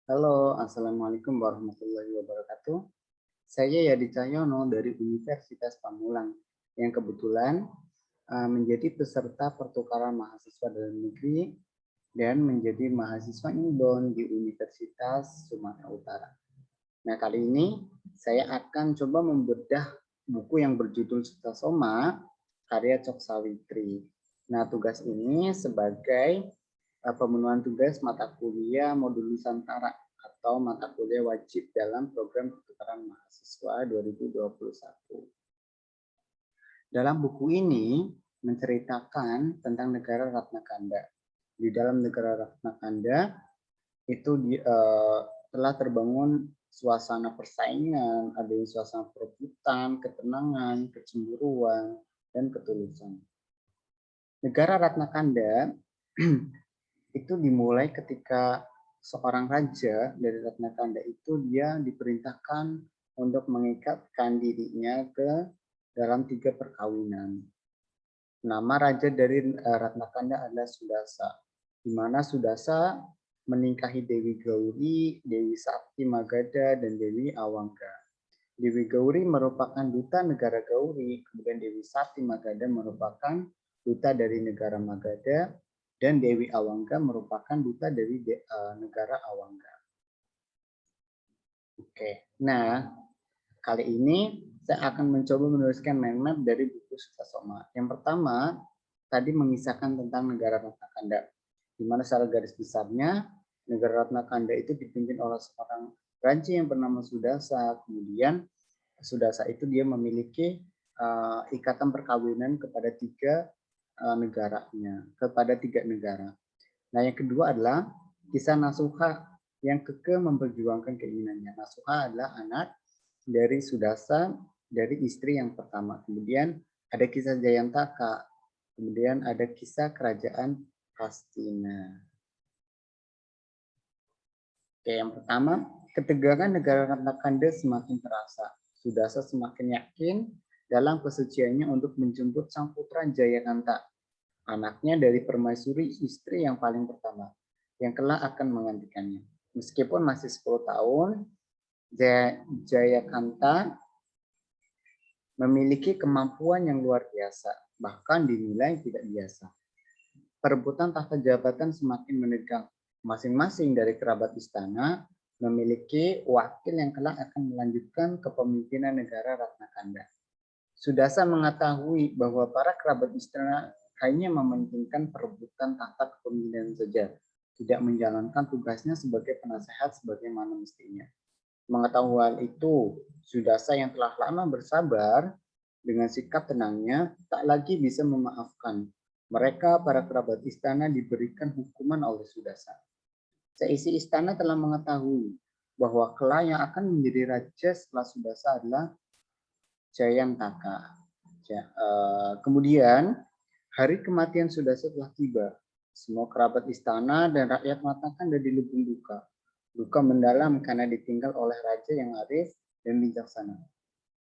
Halo, Assalamualaikum warahmatullahi wabarakatuh. Saya Yadi Cahyono dari Universitas Pamulang yang kebetulan menjadi peserta pertukaran mahasiswa dalam negeri dan menjadi mahasiswa inbound di Universitas Sumatera Utara. Nah, kali ini saya akan coba membedah buku yang berjudul Sutasoma karya Cok Sawitri. Nah, tugas ini sebagai pemenuhan tugas mata kuliah modul Nusantara atau mata kuliah wajib dalam program pertukaran mahasiswa 2021. Dalam buku ini menceritakan tentang negara Ratna Kanda. Di dalam negara Ratna Kanda itu telah terbangun suasana persaingan, ada suasana perebutan, ketenangan, kecemburuan, dan ketulusan. Negara Ratna Kanda itu dimulai ketika seorang raja dari Ratna Kanda itu dia diperintahkan untuk mengikatkan dirinya ke dalam 3 perkawinan. Nama raja dari Ratna Kanda adalah Sudasa, di mana Sudasa menikahi Dewi Gauri, Dewi Sakti Magadha, dan Dewi Awangga. Dewi Gauri merupakan duta negara Gauri, kemudian Dewi Sakti Magadha merupakan duta dari negara Magadha, dan Dewi Awangga merupakan duta dari negara Awangga. Oke, nah kali ini saya akan mencoba menuliskan mind map dari buku Sutasoma. Yang pertama, tadi mengisahkan tentang negara Ratna Kanda, di mana secara garis besarnya negara Ratna Kanda itu dipimpin oleh seorang raja yang bernama Sudasa. Kemudian Sudasa itu dia memiliki ikatan perkawinan kepada tiga negara. Nah, yang kedua adalah kisah Nasuha yang kekeh memperjuangkan keinginannya. Nasuha adalah anak dari Sudasa, dari istri yang pertama. Kemudian ada kisah Jayantaka. Kemudian ada kisah kerajaan Hastina. Oke, yang pertama, ketegangan negara Ratna Kanda semakin terasa. Sudasa semakin yakin dalam kesuciannya untuk menjemput sang putra Jayakanta, anaknya dari permaisuri istri yang paling pertama, yang kelak akan menggantikannya. Meskipun masih 10 tahun, Jayakanta memiliki kemampuan yang luar biasa, bahkan dinilai tidak biasa. Perebutan tahta jabatan semakin menegang. Masing-masing dari kerabat istana memiliki wakil yang kelak akan melanjutkan kepemimpinan negara Ratna Kanda. Sudasa mengetahui bahwa para kerabat istana hanya mementingkan perebutan tahta kepemimpinan saja, tidak menjalankan tugasnya sebagai penasehat sebagaimana mestinya. Mengetahui hal itu, Sudasa yang telah lama bersabar dengan sikap tenangnya tak lagi bisa memaafkan. Mereka, para kerabat istana, diberikan hukuman oleh Sudasa. Seisi istana telah mengetahui bahwa kelak yang akan menjadi raja setelah Sudasa adalah Jayantaka. Kemudian hari kematian Sudasa telah tiba. Semua kerabat istana dan rakyat mengatakan dari lubung duka. Duka mendalam karena ditinggal oleh raja yang arif dan bijaksana.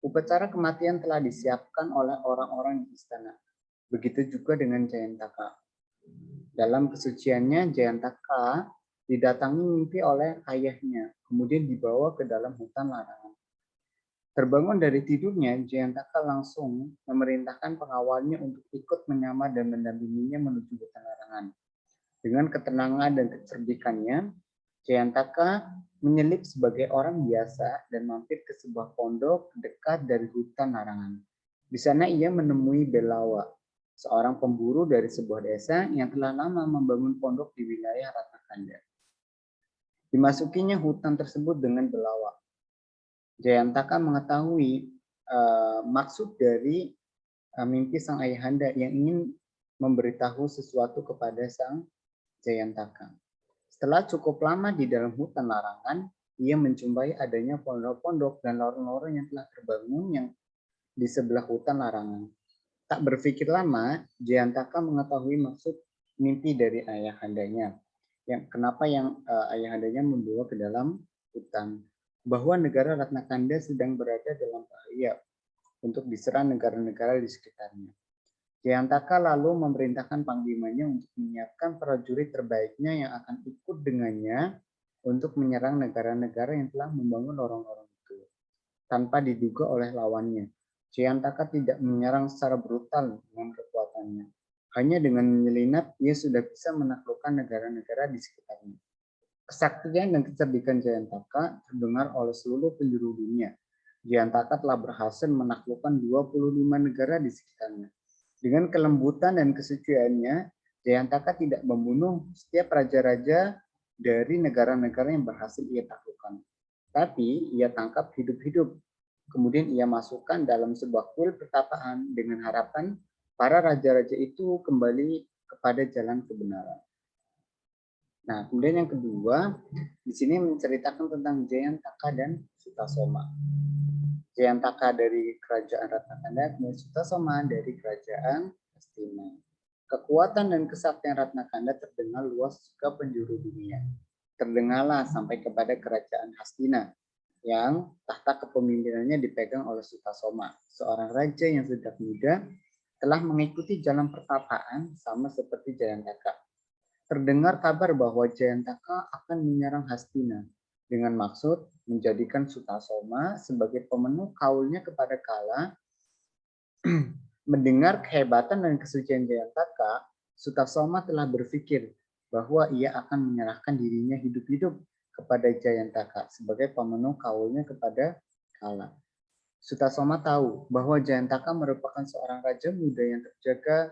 Upacara kematian telah disiapkan oleh orang-orang di istana. Begitu juga dengan Jayantaka. Dalam kesuciannya, Jayantaka didatangi mimpi oleh ayahnya, kemudian dibawa ke dalam hutan larangan. Terbangun dari tidurnya, Jayantaka langsung memerintahkan pengawalnya untuk ikut menyamar dan mendampinginya menuju hutan larangan. Dengan ketenangan dan kecerdikannya, Jayantaka menyelip sebagai orang biasa dan mampir ke sebuah pondok dekat dari hutan larangan. Di sana ia menemui Belawa, seorang pemburu dari sebuah desa yang telah lama membangun pondok di wilayah Ratna Kanda. Dimasukinya hutan tersebut dengan Belawa. Jayantaka mengetahui maksud dari mimpi sang ayahanda yang ingin memberitahu sesuatu kepada sang Jayantaka. Setelah cukup lama di dalam hutan larangan, ia menjumpai adanya pondok-pondok dan lorong-lorong yang telah terbangun yang di sebelah hutan larangan. Tak berpikir lama, Jayantaka mengetahui maksud mimpi dari ayahandanya. Kenapa ayahandanya membawa ke dalam hutan. Bahwa negara Ratna Kanda sedang berada dalam bahaya untuk diserang negara-negara di sekitarnya. Jayantaka lalu memerintahkan panglimanya untuk menyiapkan prajurit terbaiknya yang akan ikut dengannya untuk menyerang negara-negara yang telah membangun lorong-lorong itu tanpa diduga oleh lawannya. Jayantaka tidak menyerang secara brutal dengan kekuatannya. Hanya dengan menyelinap, ia sudah bisa menaklukkan negara-negara di sekitarnya. Kesaktian dan kecerdikan Jayantaka terdengar oleh seluruh penjuru dunia. Jayantaka telah berhasil menaklukkan 25 negara di sekitarnya. Dengan kelembutan dan kesuciannya, Jayantaka tidak membunuh setiap raja-raja dari negara-negara yang berhasil ia taklukkan. Tapi ia tangkap hidup-hidup. Kemudian ia masukkan dalam sebuah kuil pertapaan dengan harapan para raja-raja itu kembali kepada jalan kebenaran. Nah, kemudian yang kedua, di sini menceritakan tentang Jayantaka dan Sutasoma. Jayantaka dari kerajaan Ratnakanda, kemudian Sutasoma dari kerajaan Hastina. Kekuatan dan kesaktian Ratnakanda terdengar luas ke penjuru dunia. Terdengarlah sampai kepada kerajaan Hastina yang tahta kepemimpinannya dipegang oleh Sutasoma, seorang raja yang sejak muda telah mengikuti jalan pertapaan sama seperti Jayantaka. Terdengar kabar bahwa Jayantaka akan menyerang Hastina dengan maksud menjadikan Sutasoma sebagai pemenuh kaulnya kepada Kala. Mendengar kehebatan dan kesucian Jayantaka, Sutasoma telah berpikir bahwa ia akan menyerahkan dirinya hidup-hidup kepada Jayantaka sebagai pemenuh kaulnya kepada Kala. Sutasoma tahu bahwa Jayantaka merupakan seorang raja muda yang terjaga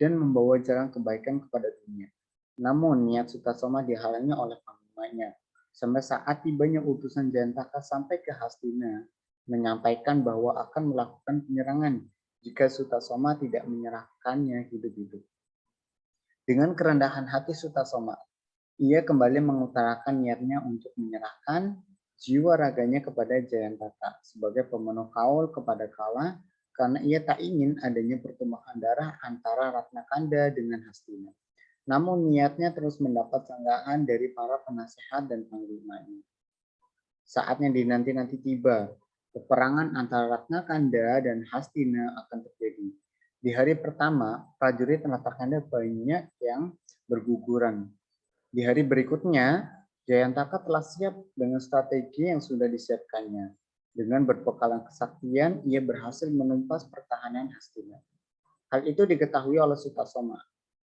dan membawa jalan kebaikan kepada dunia. Namun niat Sutasoma dihalangi oleh panglimanya. Sampai saat tibanya utusan Jayantaka sampai ke Hastina menyampaikan bahwa akan melakukan penyerangan jika Sutasoma tidak menyerahkannya hidup-hidup. Dengan kerendahan hati Sutasoma, ia kembali mengutarakan niatnya untuk menyerahkan jiwa raganya kepada Jayantaka sebagai pemenuh kaul kepada Kala karena ia tak ingin adanya pertumpahan darah antara Ratnakanda dengan Hastina. Namun niatnya terus mendapat sanggahan dari para penasehat dan panglimanya. Saatnya dinanti-nanti tiba. Peperangan antara Ratnakanda dan Hastina akan terjadi. Di hari pertama, prajurit Ratnakanda banyak yang berguguran. Di hari berikutnya, Jayantaka telah siap dengan strategi yang sudah disiapkannya. Dengan berbekalan kesaktian, ia berhasil menumpas pertahanan Hastina. Hal itu diketahui oleh Sutasoma.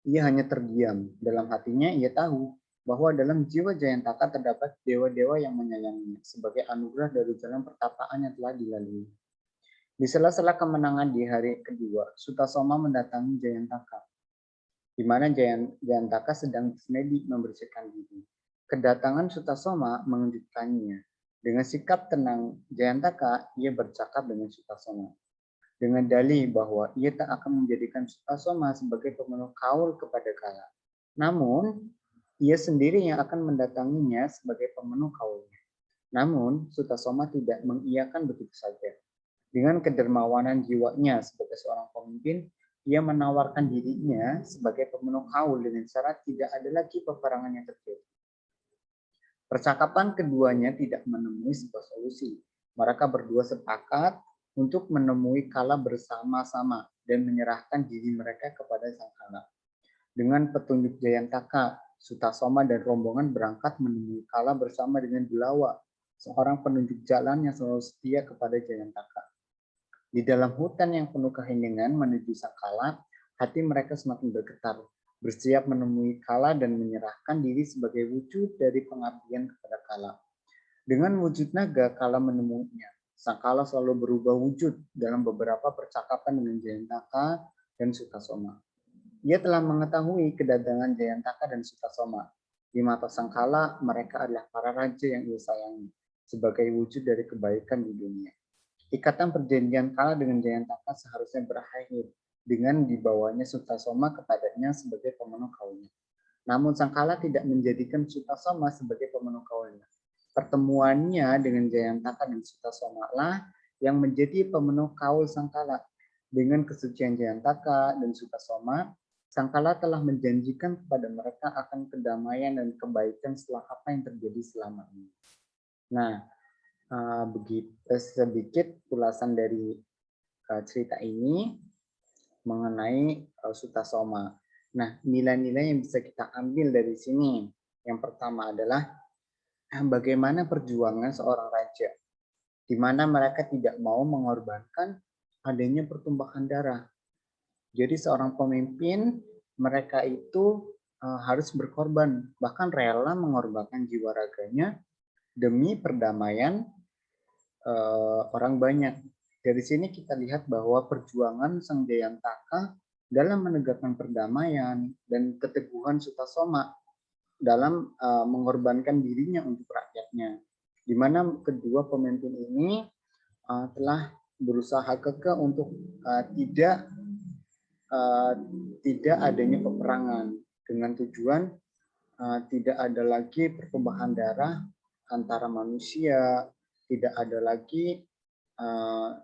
Ia hanya terdiam. Dalam hatinya ia tahu bahwa dalam jiwa Jayantaka terdapat dewa-dewa yang menyayanginya sebagai anugerah dari jalan pertapaan yang telah dilalui. Di sela-sela kemenangan di hari kedua, Sutasoma mendatangi Jayantaka, di mana Jayantaka sedang bersemedi membersihkan diri. Kedatangan Sutasoma mengejutkannya. Dengan sikap tenang Jayantaka, ia bercakap dengan Sutasoma dengan dalih bahwa ia tak akan menjadikan Sutasoma sebagai pemenuh kaul kepada Kala. Namun, ia sendiri yang akan mendatanginya sebagai pemenuh kaulnya. Namun, Sutasoma tidak mengiyakan begitu saja. Dengan kedermawanan jiwanya sebagai seorang pemimpin, ia menawarkan dirinya sebagai pemenuh kaul dengan syarat tidak ada lagi peperangan yang terjadi. Percakapan keduanya tidak menemui sebuah solusi. Mereka berdua sepakat untuk menemui Kala bersama-sama dan menyerahkan diri mereka kepada sang Kala. Dengan petunjuk Jayantaka, Sutasoma dan rombongan berangkat menemui Kala bersama dengan Bulawa, seorang penunjuk jalan yang selalu setia kepada Jayantaka. Di dalam hutan yang penuh keheningan menuju sang Kala, hati mereka semakin bergetar, bersiap menemui Kala dan menyerahkan diri sebagai wujud dari pengabdian kepada Kala. Dengan wujud naga, Kala menemuinya. Sang Kala selalu berubah wujud dalam beberapa percakapan dengan Jayantaka dan Sutasoma. Ia telah mengetahui kedatangan Jayantaka dan Sutasoma. Di mata Sang Kala, mereka adalah para raja yang ia sayangi sebagai wujud dari kebaikan di dunia. Ikatan perjanjian Kala dengan Jayantaka seharusnya berakhir dengan dibawanya Sutasoma kepadanya sebagai pemenuh kaulnya. Namun Sang Kala tidak menjadikan Sutasoma sebagai pemenuh kaulnya. Pertemuannya dengan Jayantaka dan Sutasoma lah yang menjadi pemenuh kaul Sang Kala. Dengan kesucian Jayantaka dan Sutasoma, Sang Kala telah menjanjikan kepada mereka akan kedamaian dan kebaikan setelah apa yang terjadi selama ini. Nah, begitu sedikit ulasan dari cerita ini mengenai Sutasoma. Nah, nilai-nilai yang bisa kita ambil dari sini, yang pertama adalah bagaimana perjuangan seorang raja, di mana mereka tidak mau mengorbankan adanya pertumpahan darah. Jadi seorang pemimpin, mereka itu harus berkorban, bahkan rela mengorbankan jiwa raganya demi perdamaian orang banyak. Dari sini kita lihat bahwa perjuangan Sang Jayantaka dalam menegakkan perdamaian dan keteguhan Sutasoma dalam mengorbankan dirinya untuk rakyatnya, di mana kedua pemimpin ini telah berusaha kekeh untuk uh, tidak adanya peperangan dengan tujuan tidak ada lagi pertumpahan darah antara manusia, tidak ada lagi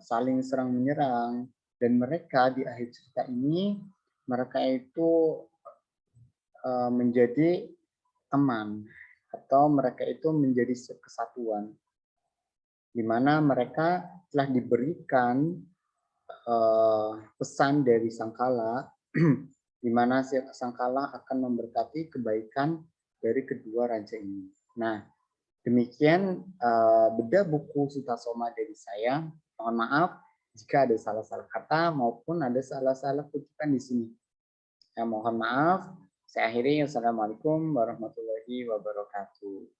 saling serang menyerang, dan mereka di akhir cerita ini mereka itu menjadi teman atau mereka itu menjadi kesatuan, di mana mereka telah diberikan pesan dari Sangkala di mana Sangkala akan memberkati kebaikan dari kedua raja ini. Nah, demikian bedah buku Sutasoma dari saya. Mohon maaf jika ada salah-salah kata maupun ada salah-salah kutipan di sini. Mohon maaf. Saya akhiri. Wassalamualaikum warahmatullahi wabarakatuh.